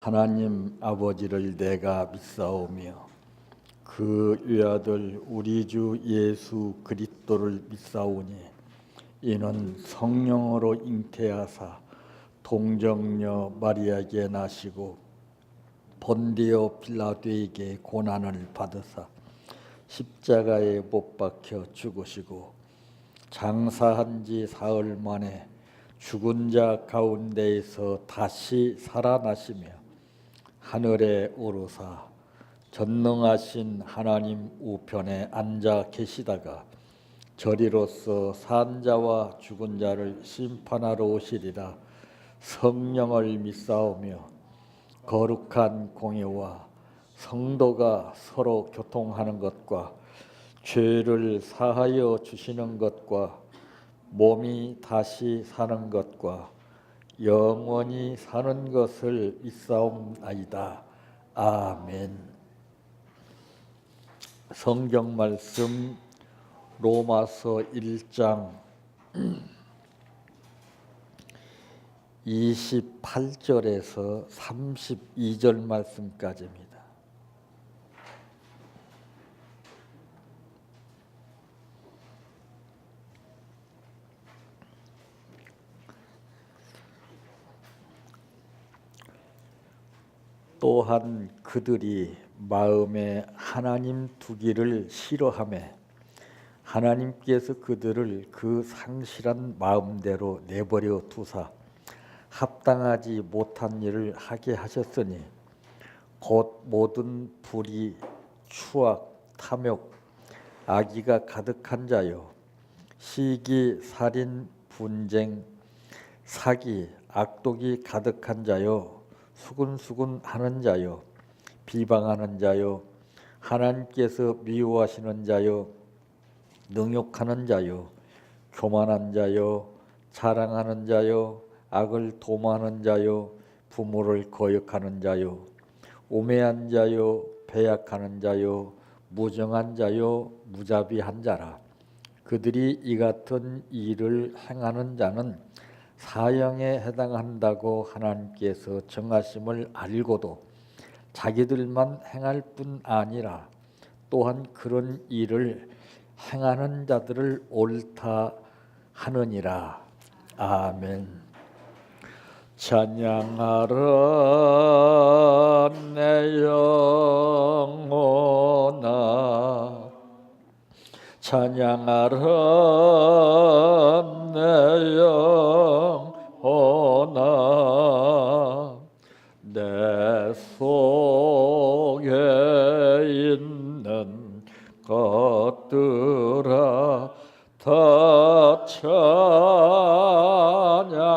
하나님 아버지를 내가 믿사오며 그 외아들 우리 주 예수 그리스도를 믿사오니 이는 성령으로 잉태하사 동정녀 마리아에게 나시고 본디오 빌라도에게 고난을 받으사 십자가에 못 박혀 죽으시고 장사한 지 사흘 만에 죽은 자 가운데에서 다시 살아나시며 하늘에 오르사 전능하신 하나님 우편에 앉아 계시다가 저리로서 산 자와 죽은 자를 심판하러 오시리라. 성령을 믿사오며 거룩한 공예와 성도가 서로 교통하는 것과 죄를 사하여 주시는 것과 몸이 다시 사는 것과 영원히 사는 것을 믿사옵나이다. 아멘. 성경 말씀 로마서 1장 28절에서 32절 말씀까지입니다. 또한 그들이 마음에 하나님 두기를 싫어하매 하나님께서 그들을 그 상실한 마음대로 내버려 두사 합당하지 못한 일을 하게 하셨으니 곧 모든 불의, 추악, 탐욕, 악의가 가득한 자요 시기, 살인, 분쟁, 사기, 악독이 가득한 자요 수군수군 하는 자요 비방하는 자요 하나님께서 미워하시는 자요 능욕하는 자요 교만한 자요 자랑하는 자요 악을 도모하는 자요 부모를 거역하는 자요 우매한 자요 배약하는 자요 무정한 자요 무자비한 자라. 그들이 이 같은 일을 행하는 자는 사형에 해당한다고 하나님께서 정하심을 알고도 자기들만 행할 뿐 아니라 또한 그런 일을 행하는 자들을 옳다 하느니라. 아멘. 찬양하라 내 영혼아 찬양하라 내 영혼아 내 속에 있는 것들아 다 찬양하라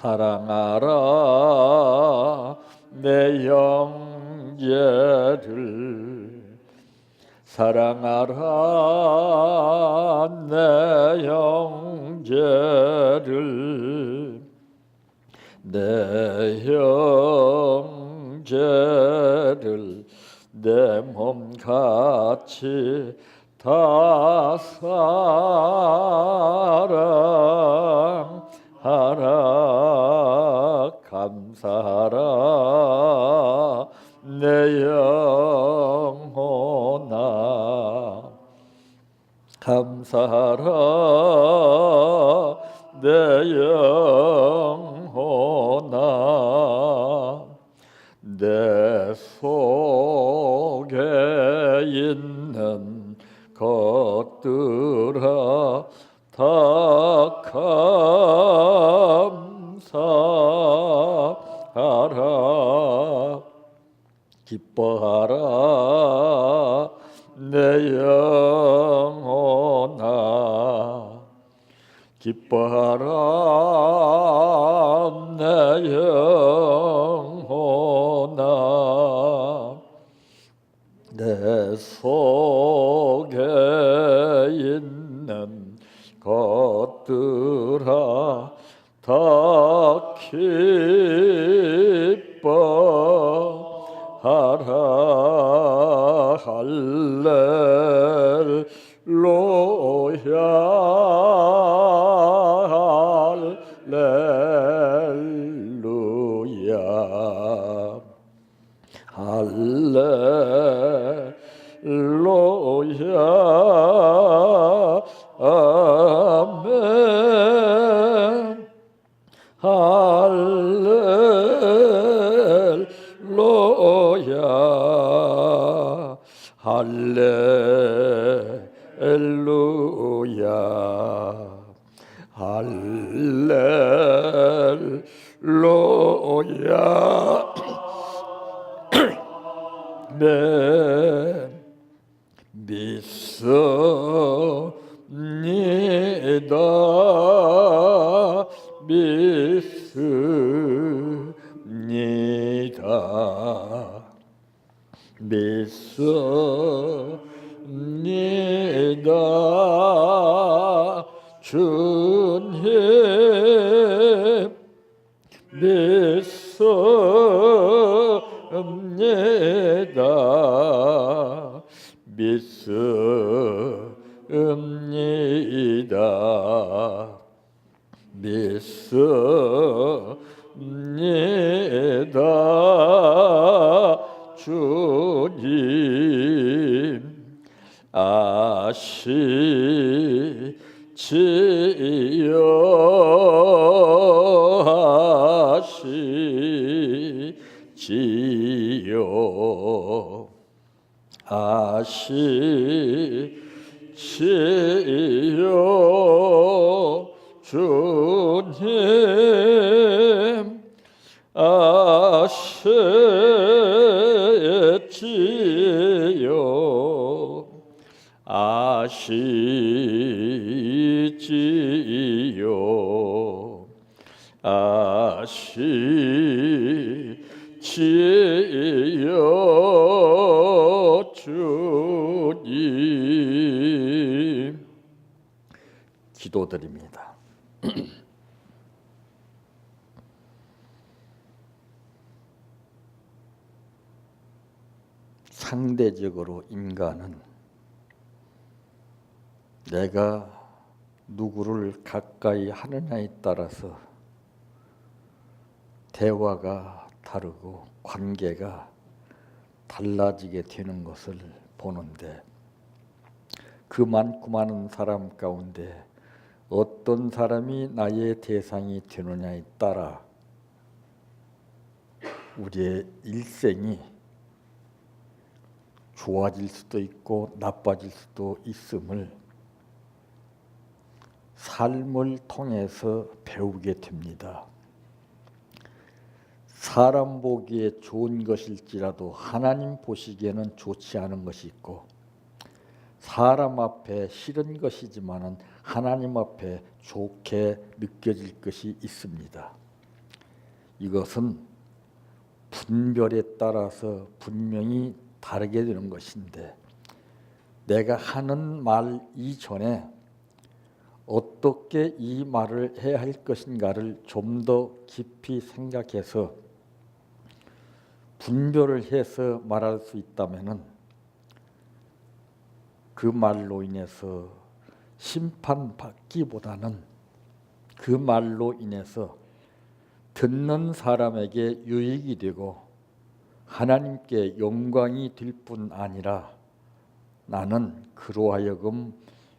사랑하라 내 형제를 사랑하라 내 형제를 내 형제를 내 몸같이 다 사랑하라 감사하라 내 영혼아 감사하라 내 영혼아 내 속에 있는 것들아 다 감사하라 기뻐하라 내 영혼아 기뻐하라 내 영혼아 내 속에 있는 것들아 다 기뻐하라 할렐루야 할렐루야 할렐루야 할렐루야 아멘 할렐루야 할렐루야 할렐루야 네 믿습니다 믿습니다 믿습니다 주님 믿습니다 믿습니다 믿습니다 주님 아시지요 아시지요 주님 아시지요 아시지요 아시지요 주님 기도드립니다. 상대적으로 인간은 내가 누구를 가까이 하느냐에 따라서 대화가 다르고 관계가 달라지게 되는 것을 보는데 그 많고 많은 사람 가운데 어떤 사람이 나의 대상이 되느냐에 따라 우리의 일생이 좋아질 수도 있고 나빠질 수도 있음을 삶을 통해서 배우게 됩니다. 사람 보기에 좋은 것일지라도 하나님 보시기에는 좋지 않은 것이 있고 사람 앞에 싫은 것이지만은 하나님 앞에 좋게 느껴질 것이 있습니다. 이것은 분별에 따라서 분명히 다르게 되는 것인데 내가 하는 말 이전에 어떻게 이 말을 해야 할 것인가를 좀 더 깊이 생각해서 분별을 해서 말할 수 있다면은 그 말로 인해서 심판받기보다는 그 말로 인해서 듣는 사람에게 유익이 되고 하나님께 영광이 될 뿐 아니라 나는 그로 하여금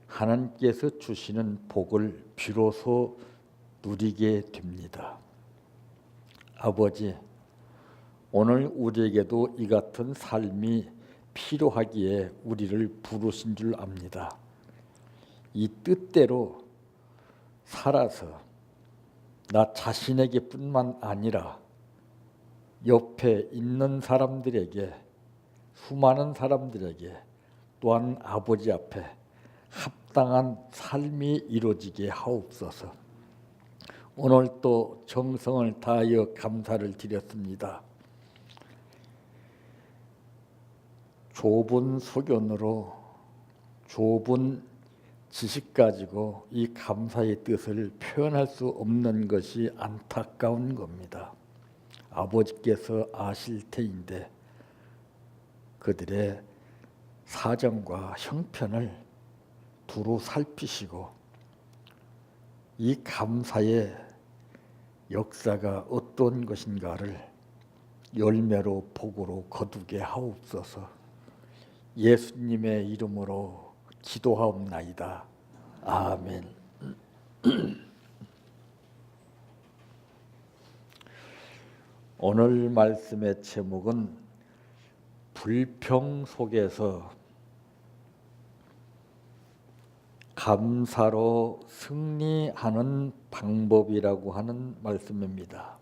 하나님께서 주시는 복을 비로소 누리게 됩니다. 아버지, 오늘 우리에게도 이 같은 삶이 필요하기에 우리를 부르신 줄 압니다. 이 뜻대로 살아서 나 자신에게 뿐만 아니라 옆에 있는 사람들에게, 수많은 사람들에게 또한 아버지 앞에 합당한 삶이 이루어지게 하옵소서. 오늘 또 정성을 다하여 감사를 드렸습니다. 좁은 소견으로 좁은 지식 가지고 이 감사의 뜻을 표현할 수 없는 것이 안타까운 겁니다. 아버지께서 아실 테인데 그들의 사정과 형편을 두루 살피시고 이 감사의 역사가 어떤 것인가를 열매로 복으로 거두게 하옵소서. 예수님의 이름으로 기도하옵나이다. 아멘. 오늘 말씀의 제목은 불평 속에서 감사로 승리하는 방법이라고 하는 말씀입니다.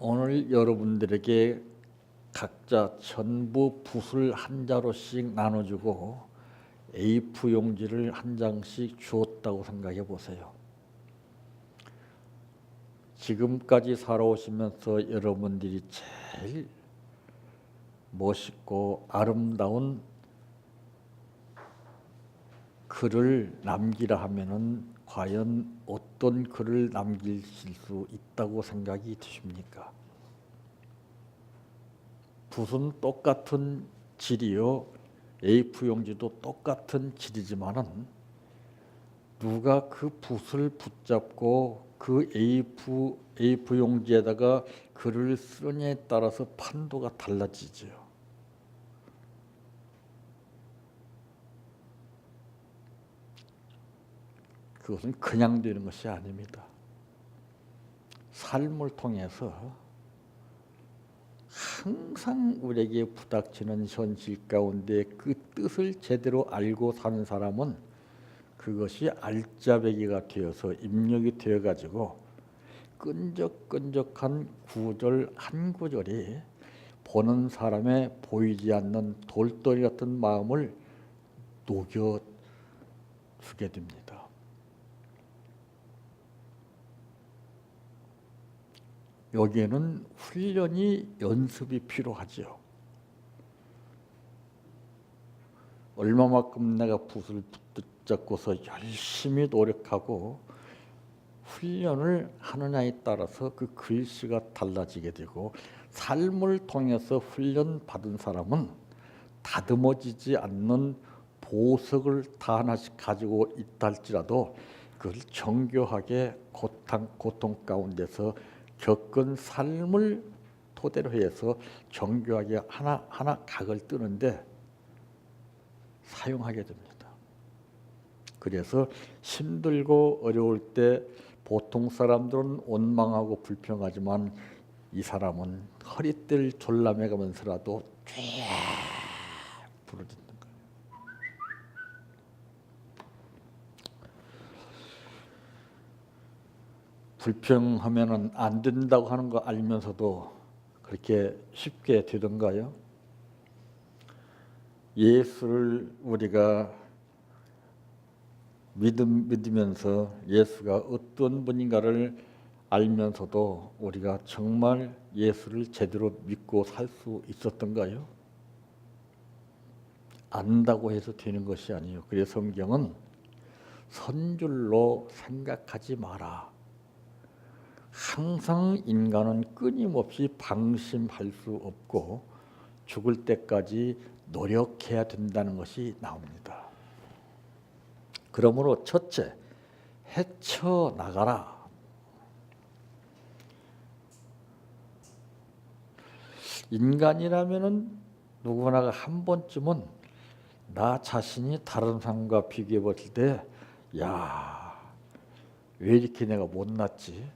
오늘 여러분들에게 각자 전부 붓을 한 자루씩 나눠주고 A4 용지를 한 장씩 주었다고 생각해 보세요. 지금까지 살아오시면서 여러분들이 제일 멋있고 아름다운 글을 남기라 하면은 과연 어떤 글을 남기실 수 있다고 생각이 드십니까? 붓은 똑같은 질이요, A4 용지도 똑같은 질이지만은 누가 그 붓을 붙잡고 그 A4 용지에다가 글을 쓰느냐에 따라서 판도가 달라지죠. 그것은 그냥 되는 것이 아닙니다. 삶을 통해서 항상 우리에게 부닥치는 현실 가운데 그 뜻을 제대로 알고 사는 사람은 그것이 알짜배기가 되어서 입력이 되어가지고 끈적끈적한 구절 한 구절이 보는 사람의 보이지 않는 돌덩이 같은 마음을 녹여주게 됩니다. 여기에는 훈련이 연습이 필요하죠. 얼마만큼 내가 붓을 붙잡고서 열심히 노력하고 훈련을 하느냐에 따라서 그 글씨가 달라지게 되고, 삶을 통해서 훈련 받은 사람은 다듬어지지 않는 보석을 다 하나씩 가지고 있다 할지라도 그걸 정교하게 고통 가운데서 겪은 삶을 토대로 해서 정교하게 하나하나 각을 뜨는데 사용하게 됩니다. 그래서 힘들고 어려울 때 보통 사람들은 원망하고 불평하지만 이 사람은 허리띠를 졸라매가면서라도 쫙 부르짖는 거예요. 불평하면은 안 된다고 하는 거 알면서도 그렇게 쉽게 되던가요? 예수를 우리가 믿으면서 예수가 어떤 분인가를 알면서도 우리가 정말 예수를 제대로 믿고 살 수 있었던가요? 안다고 해서 되는 것이 아니에요. 그래서 성경은 선줄로 생각하지 마라. 항상 인간은 끊임없이 방심할 수 없고 죽을 때까지 노력해야 된다는 것이 나옵니다. 그러므로 첫째, 헤쳐나가라. 인간이라면은 누구나가 한 번쯤은 나 자신이 다른 사람과 비교해 봤을 때, 야, 왜 이렇게 내가 못났지?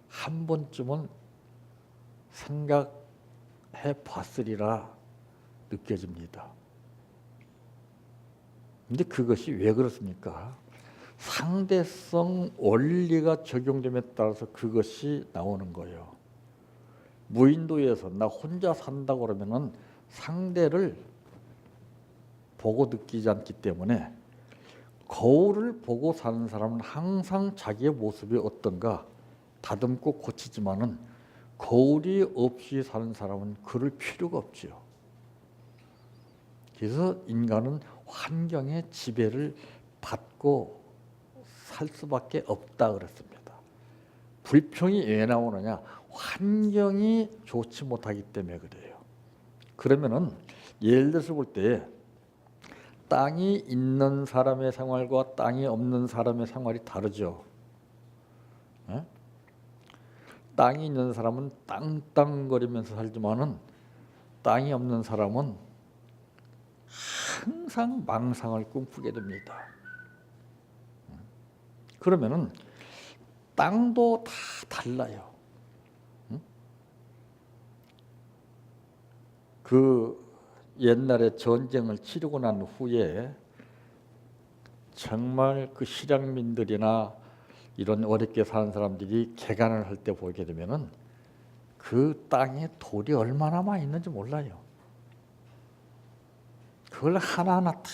한 번쯤은 생각해 봤으리라 느껴집니다. 근데 그것이 왜 그렇습니까? 상대성 원리가 적용됨에 따라서 그것이 나오는 거예요. 무인도에서 나 혼자 산다고 그러면은 상대를 보고 느끼지 않기 때문에 거울을 보고 사는 사람은 항상 자기의 모습이 어떤가 다듬고 고치지만은 거울이 없이 사는 사람은 그럴 필요가 없지요. 그래서 인간은 환경의 지배를 받고 살 수밖에 없다 그랬습니다. 불평이 왜 나오느냐? 환경이 좋지 못하기 때문에 그래요. 그러면은 예를 들어서 볼 때 땅이 있는 사람의 생활과 땅이 없는 사람의 생활이 다르죠. 예? 땅이 있는 사람은 땅땅거리면서 살지만은 땅이 없는 사람은 항상 망상을 꿈꾸게 됩니다. 그러면은 땅도 다 달라요. 그 옛날에 전쟁을 치르고 난 후에 정말 그 실향민들이나 이런 어렵게 사는 사람들이 개간을 할 때 보게 되면은 그 땅에 돌이 얼마나 많이 있는지 몰라요. 그걸 하나하나 다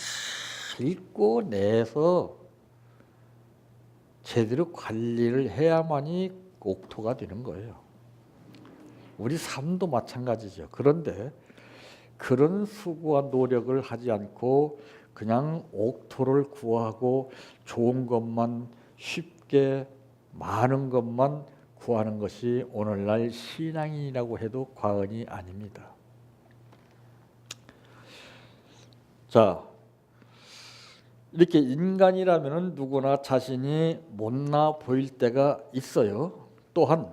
읽고 내서 제대로 관리를 해야만이 옥토가 되는 거예요. 우리 삶도 마찬가지죠. 그런데 그런 수고와 노력을 하지 않고 그냥 옥토를 구하고 좋은 것만 쉽게 많은 것만 구하는 것이 오늘날 신앙이라고 해도 과언이 아닙니다. 자, 이렇게 인간이라면 누구나 자신이 못나 보일 때가 있어요. 또한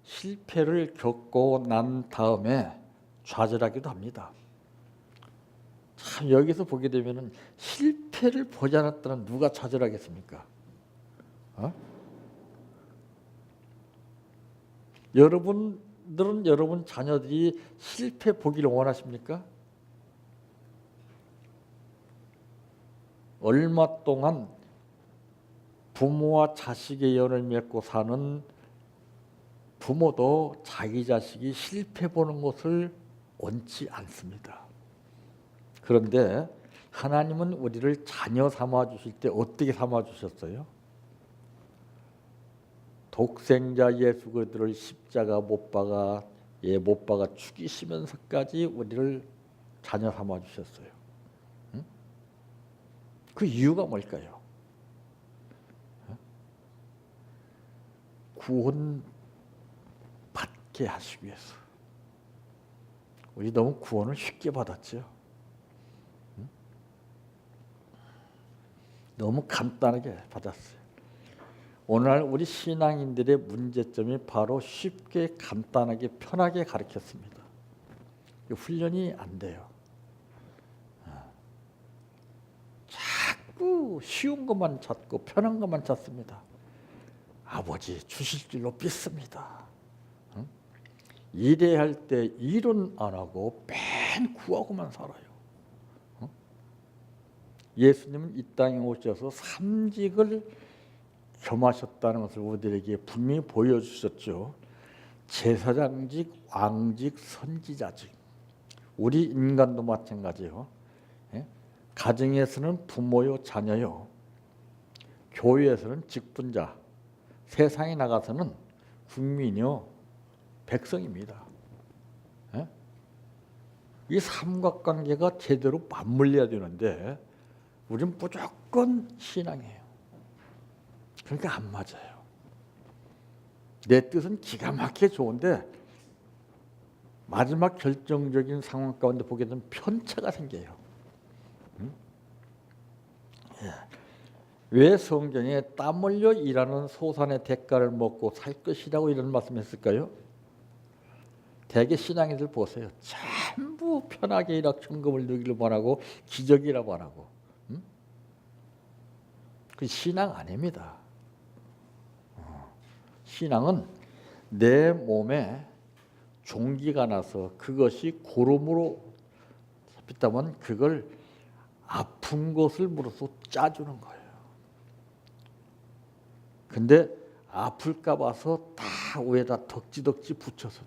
실패를 겪고 난 다음에 좌절하기도 합니다. 참 여기서 보게 되면은 실패를 보지 않았다는 누가 좌절하겠습니까? 여러분들은 여러분 자녀들이 실패 보기를 원하십니까? 얼마 동안 부모와 자식의 연을 맺고 사는 부모도 자기 자식이 실패 보는 것을 원치 않습니다. 그런데 하나님은 우리를 자녀 삼아 주실 때 어떻게 삼아 주셨어요? 독생자 예수 그리스도를 십자가 못 박아 죽이시면서까지 우리를 자녀 삼아 주셨어요. 응? 그 이유가 뭘까요? 구원 받게 하시기 위해서. 우리 너무 구원을 쉽게 받았죠. 너무 간단하게 받았어요. 오늘날 우리 신앙인들의 문제점이 바로 쉽게 간단하게 편하게 가르쳤습니다. 훈련이 안 돼요. 자꾸 쉬운 것만 찾고 편한 것만 찾습니다. 아버지 주실 줄로 믿습니다. 일해할 때 일은 안 하고 맨 구하고만 살아요. 예수님은 이 땅에 오셔서 삼직을 겸하셨다는 것을 우리들에게 분명히 보여주셨죠. 제사장직, 왕직, 선지자직. 우리 인간도 마찬가지예요. 가정에서는 부모요, 자녀요. 교회에서는 직분자. 세상에 나가서는 국민이요, 백성입니다. 이 삼각관계가 제대로 맞물려야 되는데 우리는 무조건 신앙이에요. 그러니까 안 맞아요. 내 뜻은 기가 막히게 좋은데 마지막 결정적인 상황 가운데 보게 되면 편차가 생겨요. 왜 성경에 땀 흘려 일하는 소산의 대가를 먹고 살 것이라고 이런 말씀했을까요? 대개 신앙인들 보세요. 전부 편하게 일하고 천금을 누기를 원하고 기적이라고 원하고. 그 신앙 아닙니다. 신앙은 내 몸에 종기가 나서 그것이 고름으로 잡혔다면 그걸 아픈 것을 물어서 짜주는 거예요. 근데 아플까 봐서 다 위에다 덕지덕지 붙여서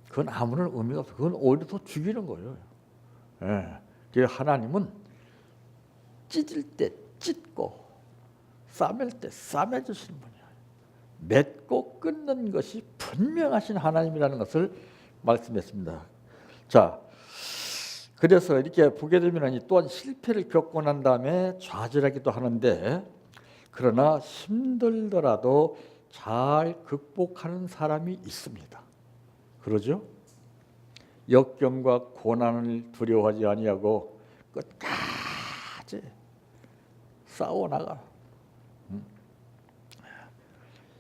그건 아무런 의미가 없어요. 그건 오히려 더 죽이는 거예요. 그래서 하나님은 찢을 때 찢고 싸맬 때 싸매주시는 분이에요. 맺고 끊는 것이 분명하신 하나님이라는 것을 말씀했습니다. 자, 그래서 이렇게 보게 되면 또한 실패를 겪고 난 다음에 좌절하기도 하는데 그러나 힘들더라도 잘 극복하는 사람이 있습니다. 그러죠? 역경과 고난을 두려워하지 아니하고 끝까지 싸워나가.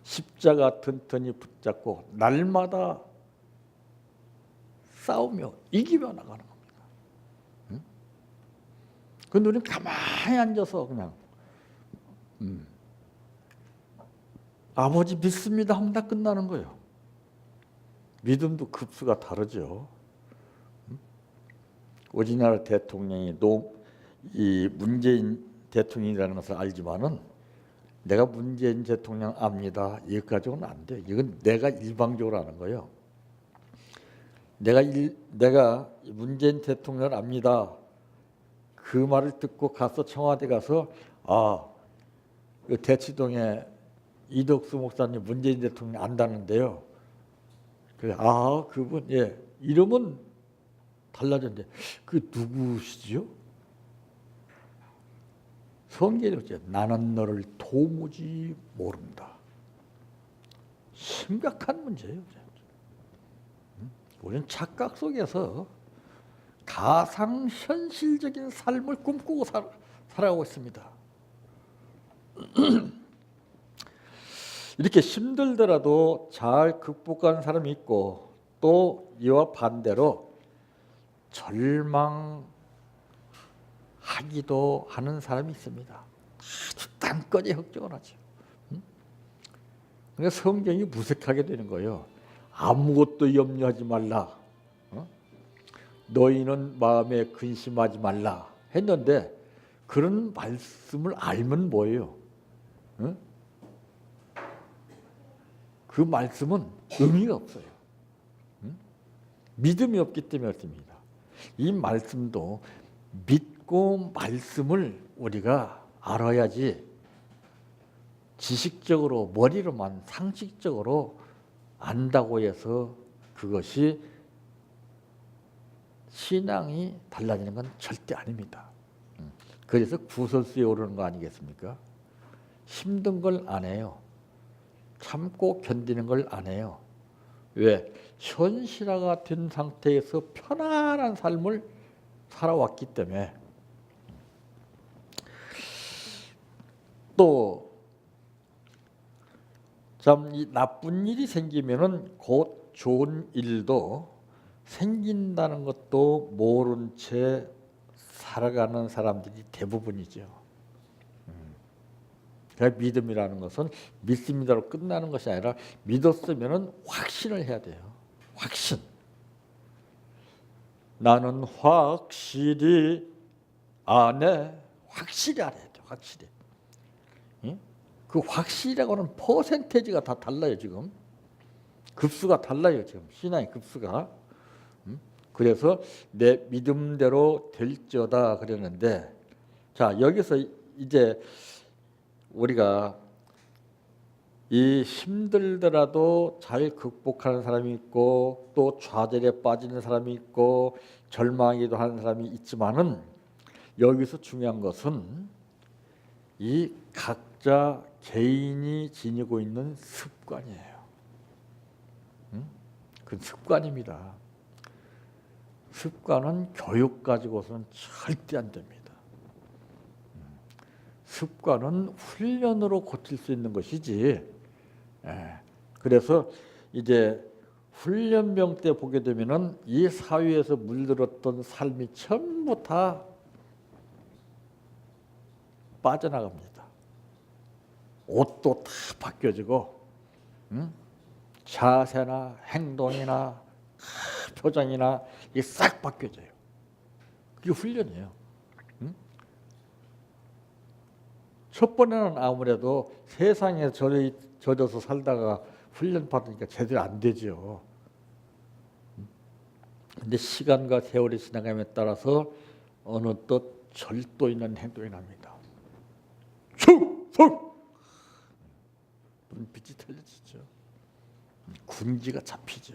십자가 튼튼히 붙잡고 날마다 싸우며 이기며 나가는 겁니다. 근데 우리는 가만히 앉아서 그냥 아버지 믿습니다 하면 다 끝나는 거예요. 믿음도 급수가 다르죠. 우리나라 대통령이 이 문재인 대통령이라는 것을 알지만은 내가 문재인 대통령 압니다. 여기까지는 안 돼. 이건 내가 일방적으로 하는 거예요. 내가 문재인 대통령을 압니다. 그 말을 듣고 가서 청와대 가서 그 대치동에 이덕수 목사님 문재인 대통령 안다는데요. 그래, 그분 이름은 달라졌는데 그 누구시죠? 성경에 있죠. 나는 너를 도무지 모른다. 심각한 문제예요. 우리는 착각 속에서 가상현실적인 삶을 꿈꾸고 살아가고 있습니다. 이렇게 힘들더라도 잘 극복한 사람이 있고 또 이와 반대로 절망하기도 하는 사람이 있습니다. 아주 단건에 걱정을 하죠. 그러니까 성경이 무색하게 되는 거예요. 아무것도 염려하지 말라. 너희는 마음에 근심하지 말라 했는데 그런 말씀을 알면 뭐예요? 그 말씀은 의미가 없어요. 믿음이 없기 때문에 그렇습니다. 이 말씀도 믿고 말씀을 우리가 알아야지 지식적으로 머리로만 상식적으로 안다고 해서 그것이 신앙이 달라지는 건 절대 아닙니다. 그래서 구설수에 오르는 거 아니겠습니까? 힘든 걸 안 해요. 참고 견디는 걸 안 해요. 왜? 현실화가 된 상태에서 편안한 삶을 살아왔기 때문에. 또 참 이 나쁜 일이 생기면은 곧 좋은 일도 생긴다는 것도 모른 채 살아가는 사람들이 대부분이죠. 그러니까 믿음이라는 것은 믿습니다로 끝나는 것이 아니라 믿었으면은 확신을 해야 돼요. 확신. 나는 확실히 안해. 확실히 알아야 돼. 확실히. 그 확실이라고 하는 퍼센테이지가 다 달라요. 지금 급수가 달라요. 지금 신앙의 급수가. 그래서 내 믿음대로 될지어다 그랬는데, 자 여기서 이제 우리가 이 힘들더라도 잘 극복하는 사람이 있고 또 좌절에 빠지는 사람이 있고 절망하기도 하는 사람이 있지만은 여기서 중요한 것은 이 각자 개인이 지니고 있는 습관이에요. 그 습관입니다. 습관은 교육 가지고서는 절대 안 됩니다. 습관은 훈련으로 고칠 수 있는 것이지. 그래서 이제 훈련병 때 보게 되면은 이 사회에서 물들었던 삶이 전부 다 빠져나갑니다. 옷도 다 바뀌어지고, 자세나 행동이나 표정이나 이게 싹 바뀌어져요. 그게 훈련이에요. 첫 번에는 아무래도 세상에 젖어서 살다가 훈련 받으니까 제대로 안 되죠. 근데 시간과 세월이 지나감에 따라서 어느덧 절도 있는 행동이 납니다. 충성! 눈빛이 틀려지죠. 군기가 잡히죠.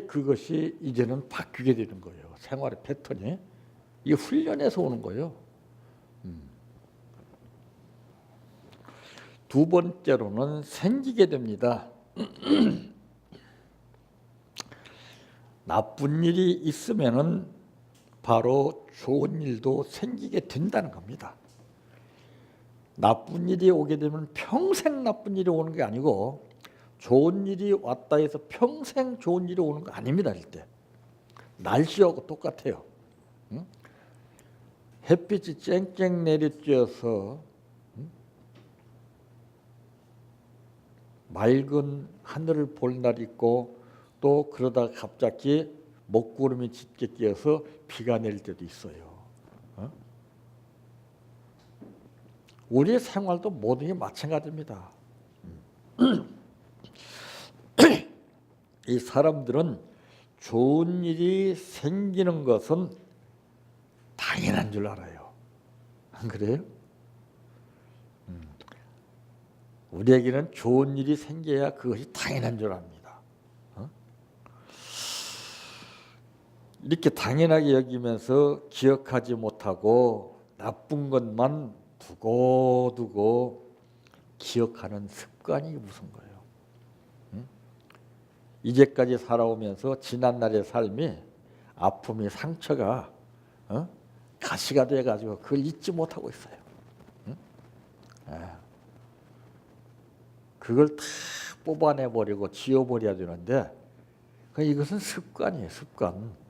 그것이 이제는 바뀌게 되는 거예요. 생활의 패턴이. 이게 훈련에서 오는 거예요. 두 번째로는 생기게 됩니다. 나쁜 일이 있으면은 바로 좋은 일도 생기게 된다는 겁니다. 나쁜 일이 오게 되면 평생 나쁜 일이 오는 게 아니고 좋은 일이 왔다 해서 평생 좋은 일이 오는 거 아닙니다. 이때 날씨하고 똑같아요. 응? 햇빛이 쨍쨍 내리쬐어서 맑은 하늘을 볼 날이 있고 또 그러다가 갑자기 먹구름이 짙게 끼어서 비가 내릴 때도 있어요. 우리의 생활도 모든 게 마찬가지입니다. 이 사람들은 좋은 일이 생기는 것은 당연한 줄 알아요. 안 그래요? 우리에게는 좋은 일이 생겨야 그것이 당연한 줄 압니다. 이렇게 당연하게 여기면서 기억하지 못하고 나쁜 것만 두고두고 기억하는 습관이 무슨 거예요? 이제까지 살아오면서 지난날의 삶이 아픔이 상처가 가시가 돼가지고 그걸 잊지 못하고 있어요. 그걸 다 뽑아내버리고 지워버려야 되는데 이것은 습관이에요. 습관.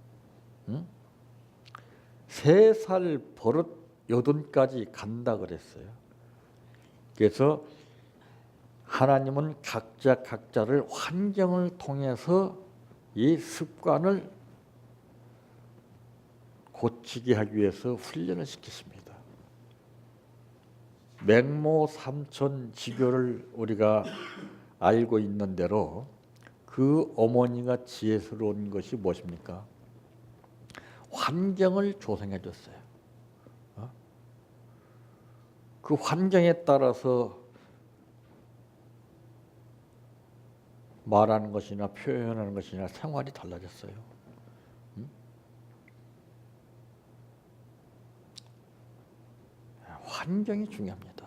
3살 버릇 80까지 간다 그랬어요. 그래서 하나님은 각자를 환경을 통해서 이 습관을 고치게 하기 위해서 훈련을 시키십니다. 맹모 삼천 지교를 우리가 알고 있는 대로 그 어머니가 지혜스러운 것이 무엇입니까? 환경을 조성해 줬어요. 그 환경에 따라서 말하는 것이나 표현하는 것이나 생활이 달라졌어요. 환경이 중요합니다.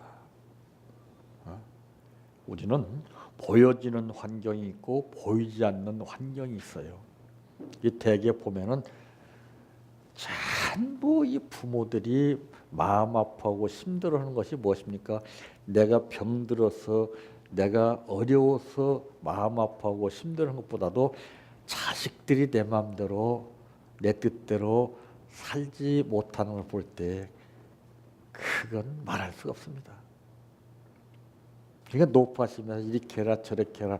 우리는 보여지는 환경이 있고 보이지 않는 환경이 있어요. 이 대개 보면은 전부 이 부모들이 마음 아파하고 힘들어하는 것이 무엇입니까? 내가 병들어서 내가 어려워서 마음 아파하고 힘들어하는 것보다도 자식들이 내 마음대로 내 뜻대로 살지 못하는 걸 볼 때 그건 말할 수가 없습니다. 그러니까 높아지면서 이렇게 해라 저렇게 해라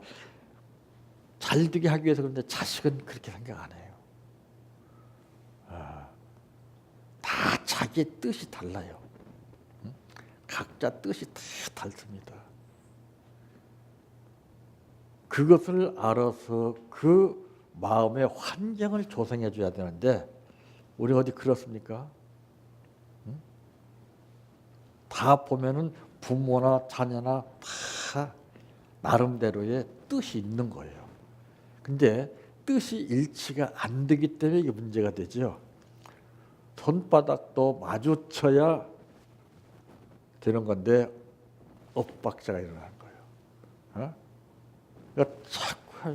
잘 되게 하기 위해서 그런데 자식은 그렇게 생각 안 해요. 다 자기의 뜻이 달라요. 각자 뜻이 다 다릅니다. 그것을 알아서 그 마음의 환경을 조성해 줘야 되는데 우리 어디 그렇습니까? 다 보면은 부모나 자녀나 다 나름대로의 뜻이 있는 거예요. 근데 뜻이 일치가 안 되기 때문에 이게 문제가 되죠. 손바닥도 마주쳐야 되는 건데 엇박자가 일어나는 거예요. 그러니까 자꾸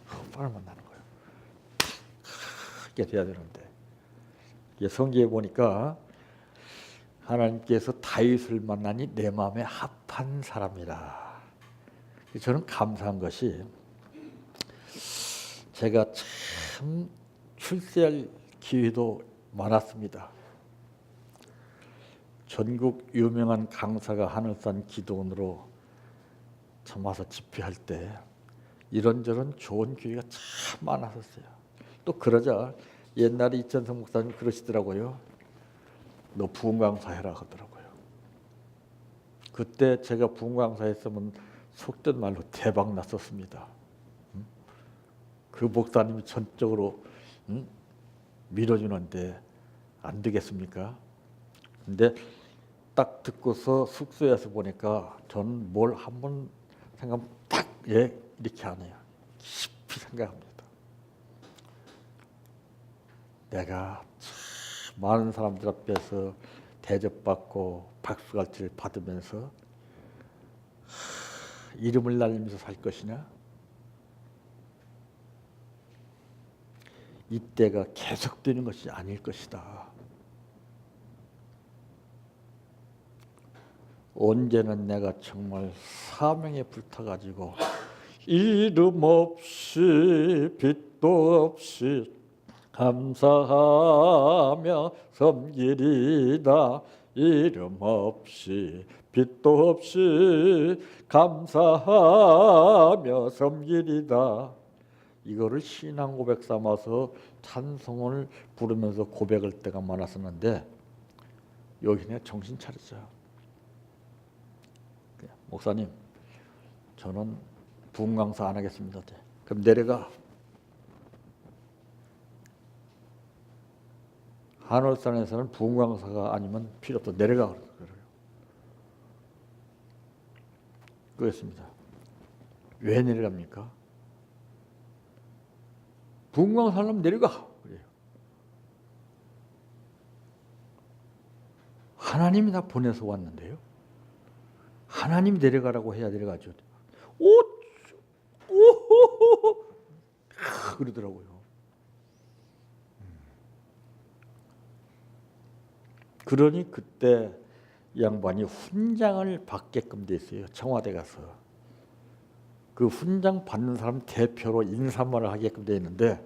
헛발만 나는 거예요. 크게 돼야 되는데 성경에 보니까 하나님께서 다윗을 만나니 내 마음에 합한 사람이라. 저는 감사한 것이 제가 참 출세할 기회도 많았습니다. 전국 유명한 강사가 하늘산 기도원으로 참 와서 집회할 때 이런저런 좋은 기회가 참 많았었어요. 또 그러자 옛날에 이천성 목사님 그러시더라고요. 너 부흥 강사 해라 하더라고요. 그때 제가 부흥 강사 했으면 속된 말로 대박 났었습니다. 그 목사님이 전적으로 밀어주는데 안 되겠습니까? 근데 딱 듣고서 숙소에서 보니까 저는 뭘 한번 생각하면 딱 이렇게 안 해요. 깊이 생각합니다. 내가 참 많은 사람들 앞에서 대접받고 박수갈채를 받으면서 이름을 날리면서 살 것이냐? 이때가 계속되는 것이 아닐 것이다. 언제는 내가 정말 사명에 불타가지고 이름 없이 빛도 없이 감사하며 섬기리다. 이름 없이 빛도 없이 감사하며 섬기리다. 이거를 신앙 고백 삼아서 찬송을 부르면서 고백할 때가 많았었는데 여기는 정신 차리자. 목사님, 저는 부흥 강사 안 하겠습니다. 그럼 내려가. 하늘산에서는 부흥 강사가 아니면 필요 없다. 내려가. 그래요. 그렇습니다. 왜 내려갑니까? 부흥 강사 하려면 내려가. 그래요. 하나님이 나 보내서 왔는데요. 하나님이 내려가라고 해야 내려가죠. 오, 그러더라고요. 그러니 그때 양반이 훈장을 받게끔 됐어요. 청와대 가서. 그 훈장 받는 사람 대표로 인사말을 하게끔 돼 있는데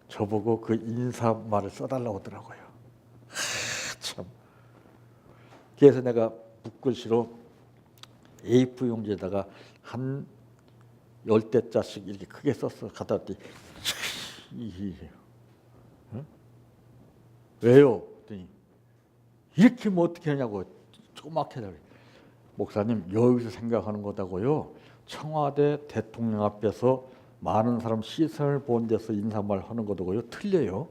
저보고 그 인사말을 써달라고 하더라고요. 참. 그래서 내가 붓글씨로 A4 용지에다가 한 10대짜씩 이렇게 크게 썼어. 갖다 놨더니 어? 왜요? 그랬더니 이렇게 뭐 어떻게 하냐고 조그맣게 하더니 목사님 여기서 생각하는 거다고요. 청와대 대통령 앞에서 많은 사람 시선을 본 데서 인사말 하는 거다고요. 틀려요.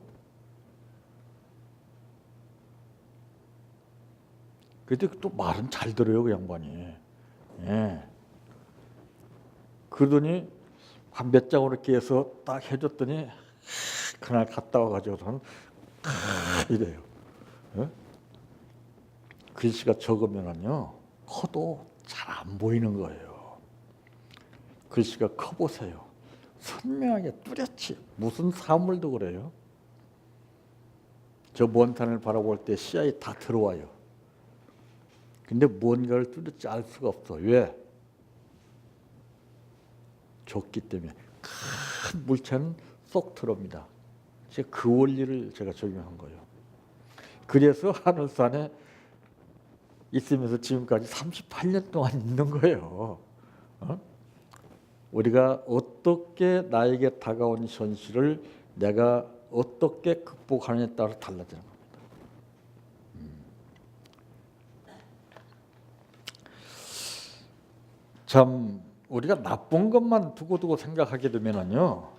근데 또 말은 잘 들어요, 그 양반이. 예. 그러더니 한 몇 장으로 이렇게 해서 딱 해줬더니 그날 갔다 와가지고서는 이래요. 예? 글씨가 적으면은요, 커도 잘 안 보이는 거예요. 글씨가 커 보세요. 선명하게 뚜렷이 무슨 사물도 그래요. 저 먼 산을 바라볼 때 시야에 다 들어와요. 근데 뭔가를 뚜렷이 알 수가 없어. 왜? 좁기 때문에. 큰 물체는 쏙 들어옵니다. 제가 그 원리를 제가 적용한 거예요. 그래서 하늘산에 있으면서 지금까지 38년 동안 있는 거예요. 어? 우리가 어떻게 나에게 다가온 현실을 내가 어떻게 극복하느냐에 따라 달라지는 겁니다. 참 우리가 나쁜 것만 두고두고 생각하게 되면은요,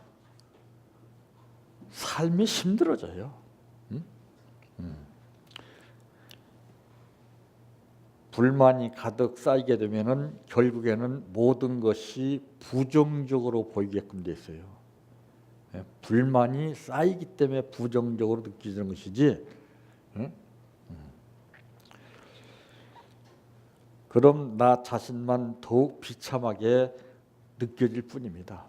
삶이 힘들어져요. 불만이 가득 쌓이게 되면은 결국에는 모든 것이 부정적으로 보이게끔 돼 있어요. 불만이 쌓이기 때문에 부정적으로 느껴지는 것이지. 그럼 나 자신만 더욱 비참하게 느껴질 뿐입니다.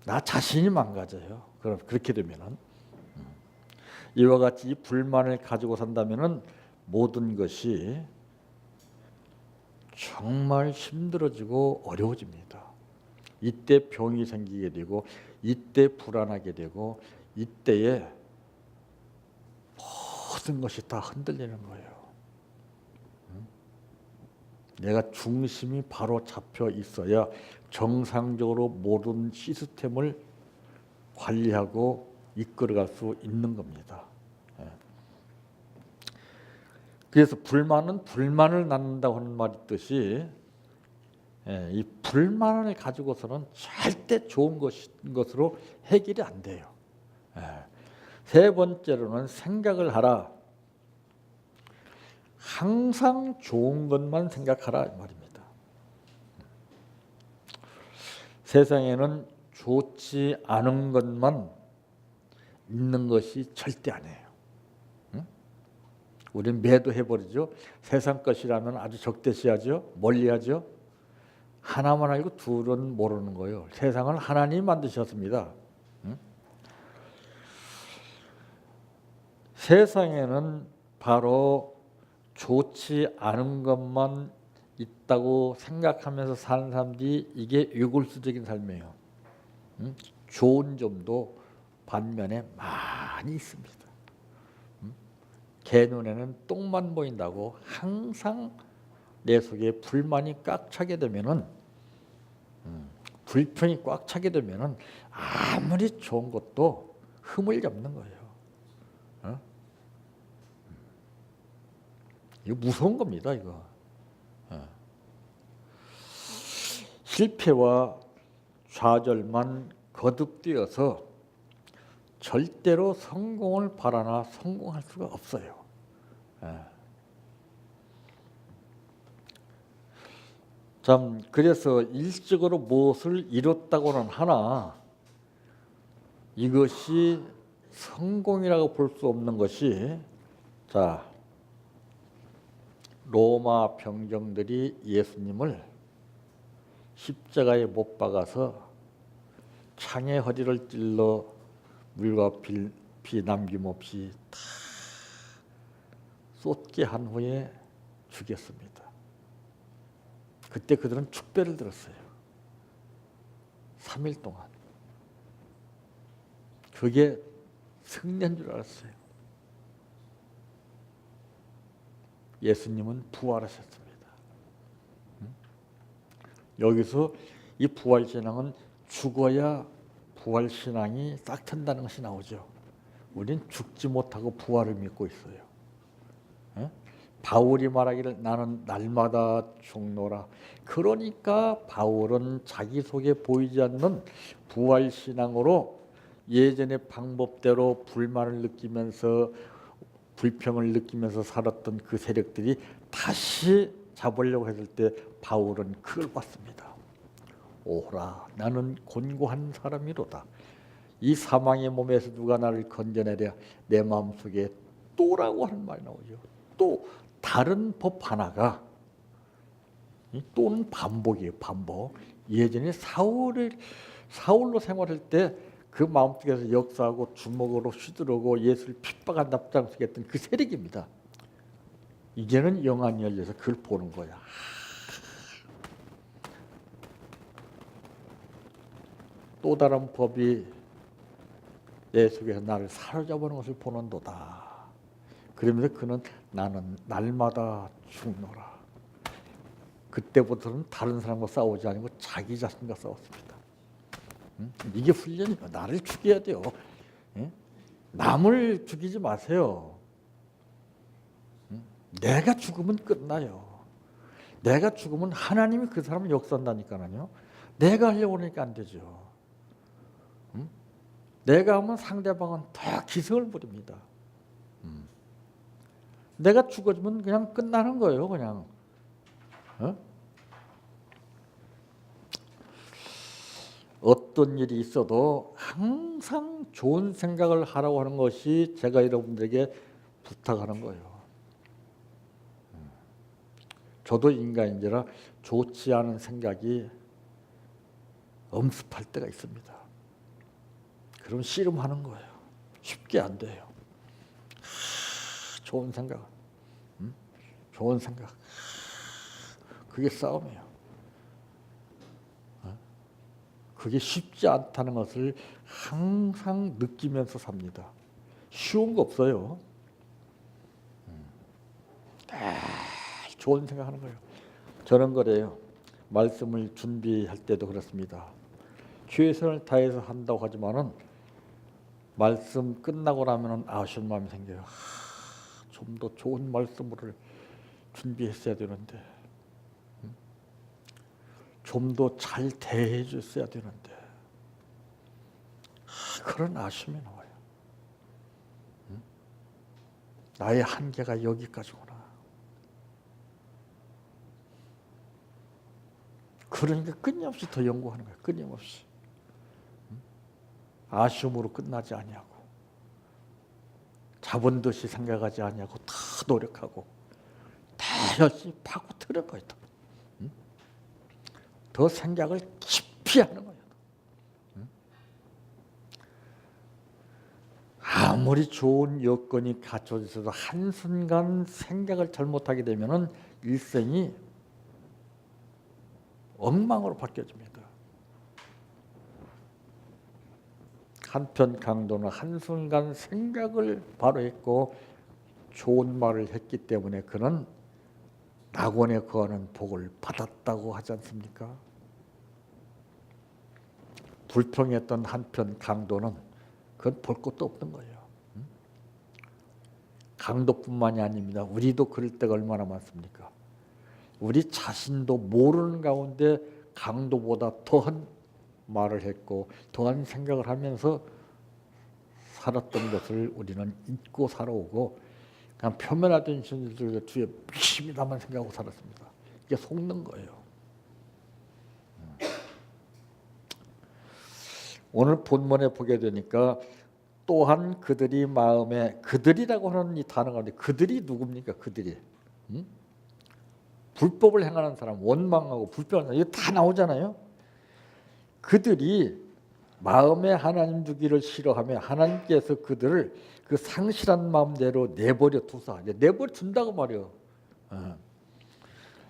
나 자신이 망가져요. 그럼 그렇게 되면은 이와 같이 불만을 가지고 산다면은 모든 것이 정말 힘들어지고 어려워집니다. 이때 병이 생기게 되고, 이때 불안하게 되고, 이때에 모든 것이 다 흔들리는 거예요. 내가 중심이 바로 잡혀 있어야 정상적으로 모든 시스템을 관리하고 이끌어갈 수 있는 겁니다. 그래서 불만은 불만을 낳는다고 하는 말이 있듯이 이 불만을 가지고서는 절대 좋은 것으로 해결이 안 돼요. 세 번째로는 생각을 하라. 항상 좋은 것만 생각하라 이 말입니다. 세상에는 좋지 않은 것만 있는 것이 절대 아니에요. 우리는 매도해버리죠. 세상 것이라면 아주 적대시하죠. 멀리하죠. 하나만 알고 둘은 모르는 거예요. 세상을 하나님이 만드셨습니다. 응? 세상에는 바로 좋지 않은 것만 있다고 생각하면서 사는 사람들이 이게 유골수적인 삶이에요. 응? 좋은 점도 반면에 많이 있습니다. 응? 개 눈에는 똥만 보인다고 항상 내 속에 불만이 꽉 차게 되면은 불평이 꽉 차게 되면은 아무리 좋은 것도 흠을 잡는 거예요. 어? 이거 무서운 겁니다, 이거. 어. 실패와 좌절만 거듭되어서 절대로 성공을 바라나 성공할 수가 없어요. 참 그래서 일적으로 무엇을 이뤘다고는 하나 이것이 성공이라고 볼 수 없는 것이 자 로마 병정들이 예수님을 십자가에 못 박아서 창에 허리를 찔러 물과 피 남김없이 다 쏟게 한 후에 죽였습니다. 그때 그들은 축배를 들었어요. 3일 동안. 그게 승리인 줄 알았어요. 예수님은 부활하셨습니다. 여기서 이 부활신앙은 죽어야 부활신앙이 싹 튼다는 것이 나오죠. 우린 죽지 못하고 부활을 믿고 있어요. 바울이 말하기를 나는 날마다 죽노라. 그러니까 바울은 자기 속에 보이지 않는 부활신앙으로 예전의 방법대로 불만을 느끼면서 불평을 느끼면서 살았던 그 세력들이 다시 잡으려고 했을 때 바울은 그걸 봤습니다. 오라 나는 곤고한 사람이로다. 이 사망의 몸에서 누가 나를 건져내랴. 내 마음속에 또라고 하는 말이 나오죠. 또 다른 법 하나가 또는 반복이에요. 반복. 예전에 사울로 생활할 때 그 마음속에서 역사하고 주먹으로 휘두르고 예수를 핍박한 납작하게 했던 그 세력입니다. 이제는 영안이 열려서 그걸 보는 거야. 또 다른 법이 내 속에서 나를 사로잡는 것을 보는도다. 그러면서 그는 나는 날마다 죽노라. 그때부터는 다른 사람과 싸우지 않고 자기 자신과 싸웠습니다. 이게 훈련이에요. 나를 죽여야 돼요. 남을 죽이지 마세요. 내가 죽으면 끝나요. 내가 죽으면 하나님이 그 사람을 역사한다니까요. 내가 하려고 하니까 안 되죠. 내가 하면 상대방은 더 기승을 부립니다. 내가 죽어주면 그냥 끝나는 거예요. 그냥. 어떤 일이 있어도 항상 좋은 생각을 하라고 하는 것이 제가 여러분들에게 부탁하는 거예요. 저도 인간인지라 좋지 않은 생각이 엄습할 때가 있습니다. 그럼 씨름하는 거예요. 쉽게 안 돼요. 좋은 생각, 좋은 생각, 그게 싸움이에요. 그게 쉽지 않다는 것을 항상 느끼면서 삽니다. 쉬운 거 없어요. 좋은 생각하는 거예요. 저런 거래요. 말씀을 준비할 때도 그렇습니다. 최선을 다해서 한다고 하지만은 말씀 끝나고 나면은 아쉬운 마음이 생겨요. 좀 더 좋은 말씀을 준비했어야 되는데, 좀 더 잘 대해 줬어야 되는데, 그런 아쉬움이 나와요. 나의 한계가 여기까지구나. 그러니까 끊임없이 더 연구하는 거예요. 끊임없이. 아쉬움으로 끝나지 아니하고 잡은 듯이 생각하지 않냐고 다 노력하고 다 열심히 파고드는 거예요. 더 생각을 깊이 하는 거예요. 아무리 좋은 여건이 갖춰져 있어도 한순간 생각을 잘못하게 되면은 일생이 엉망으로 바뀌어집니다. 한편 강도는 한순간 생각을 바로 했고 좋은 말을 했기 때문에 그는 낙원에 거하는 복을 받았다고 하지 않습니까? 불평했던 한편 강도는 그건 볼 것도 없는 거예요. 강도뿐만이 아닙니다. 우리도 그럴 때가 얼마나 많습니까? 우리 자신도 모르는 가운데 강도보다 더한 말을 했고 더한 생각을 하면서 살았던 것을 우리는 잊고 살아오고 그냥 표면화된 신들과 뒤에 미심이다만 생각하고 살았습니다. 이게 속는 거예요. 오늘 본문에 보게 되니까 또한 그들이 마음에 그들이라고 하는 이 단어가 있는데 그들이 누굽니까? 그들이 불법을 행하는 사람, 원망하고 불평하는 사람 이거 다 나오잖아요. 그들이 마음에 하나님 두기를 싫어하며 하나님께서 그들을 그 상실한 마음대로 내버려 두사 내버려 둔다고 말이에요.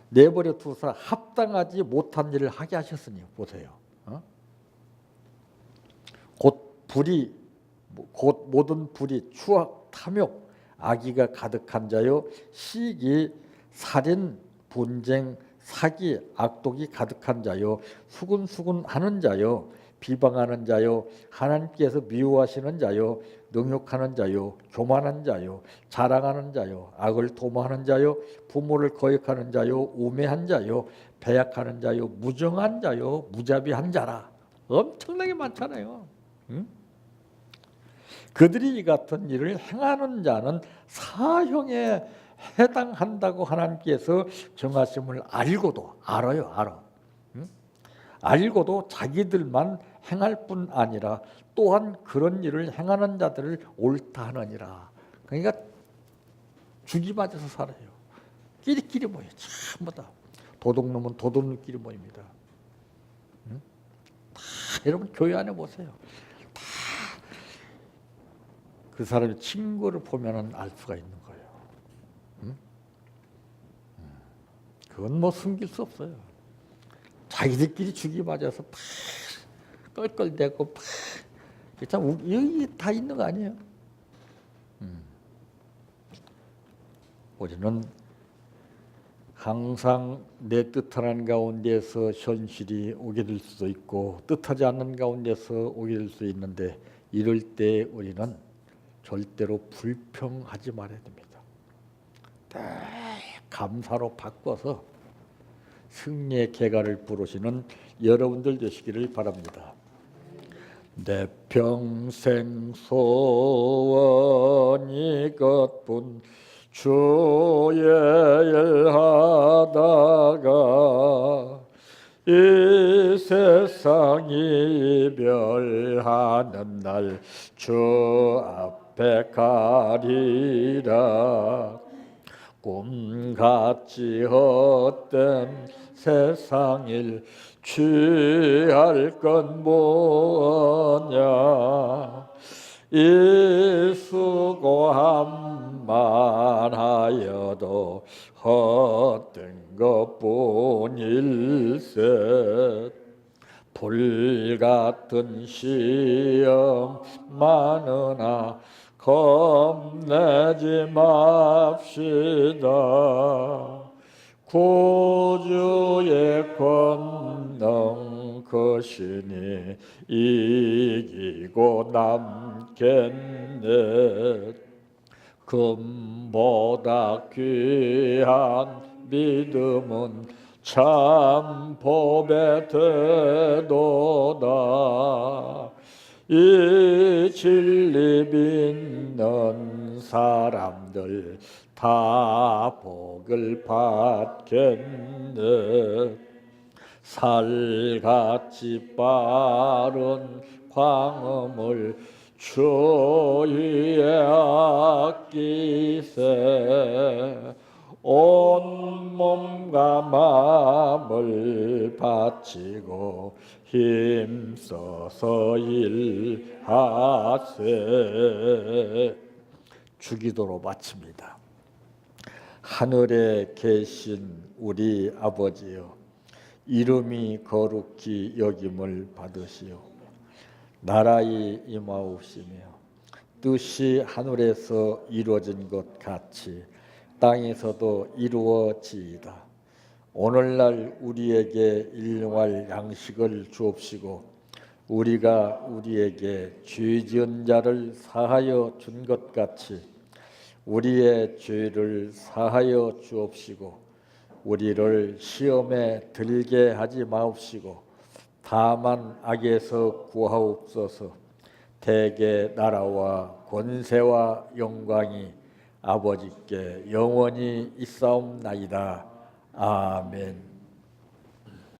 내버려 두사 합당하지 못한 일을 하게 하셨으니 보세요. 곧 모든 불의, 추악, 탐욕, 악의가 가득한 자요 시기, 살인, 분쟁, 사기, 악독이 가득한 자요 수군수군하는 자요 비방하는 자요 하나님께서 미워하시는 자요 능욕하는 자요 교만한 자요 자랑하는 자요 악을 도모하는 자요 부모를 거역하는 자요 우매한 자요 배약하는 자요 무정한 자요 무자비한 자라. 엄청나게 많잖아요. 그들이 이 같은 일을 행하는 자는 사형에 해당한다고 하나님께서 정하심을 알고도 알아. 알고도 자기들만 행할 뿐 아니라 또한 그런 일을 행하는 자들을 옳다 하느니라. 그러니까 죽이 맞아서 살아요. 끼리끼리 모여 전부 다. 도둑놈은 도둑놈끼리 모입니다. 다 여러분 교회 안에 보세요. 다 그 사람의 친구를 보면은 알 수가 있는 거예요. 그건 뭐 숨길 수 없어요. 자기들끼리 죽이 맞아서 팍 껄껄대고 팍 참 여기 다 있는 거 아니에요? 우리는 항상 내 뜻하는 가운데서 현실이 오게 될 수도 있고 뜻하지 않는 가운데서 오게 될 수 있는데 이럴 때 우리는 절대로 불평하지 말아야 됩니다. 감사로 바꿔서 승리의 개가를 부르시는 여러분들 되시기를 바랍니다. 내 평생 소원이 이것뿐 주의 일하다가 이 세상 이별하는 날 주 앞에 가리라. 꿈같이 헛된 세상일 취할 건 뭐냐. 이 수고함만 하여도 헛된 것뿐일세. 불같은 시험 많으나 겁내지 맙시다. 구주의 권능 크시니 이기고 남겠네. 금보다 귀한 믿음은 참 법에 되도다. 이 진리 믿는 사람들 다 복을 받겠네. 살같이 빠른 광음을 주의 아끼세 온 몸과 마음을 바치고 힘써서 일하세. 주기도로 마칩니다. 하늘에 계신 우리 아버지여, 이름이 거룩히 여김을 받으시오. 나라의 임하옵시며 뜻이 하늘에서 이루어진 것 같이 땅에서도 이루어지이다. 오늘날 우리에게 일용할 양식을 주옵시고 우리가 우리에게 죄 지은 자를 사하여 준 것 같이 우리의 죄를 사하여 주옵시고 우리를 시험에 들게 하지 마옵시고 다만 악에서 구하옵소서. 대개 나라와 권세와 영광이 아버지께 영원히 있사옵나이다. 아멘.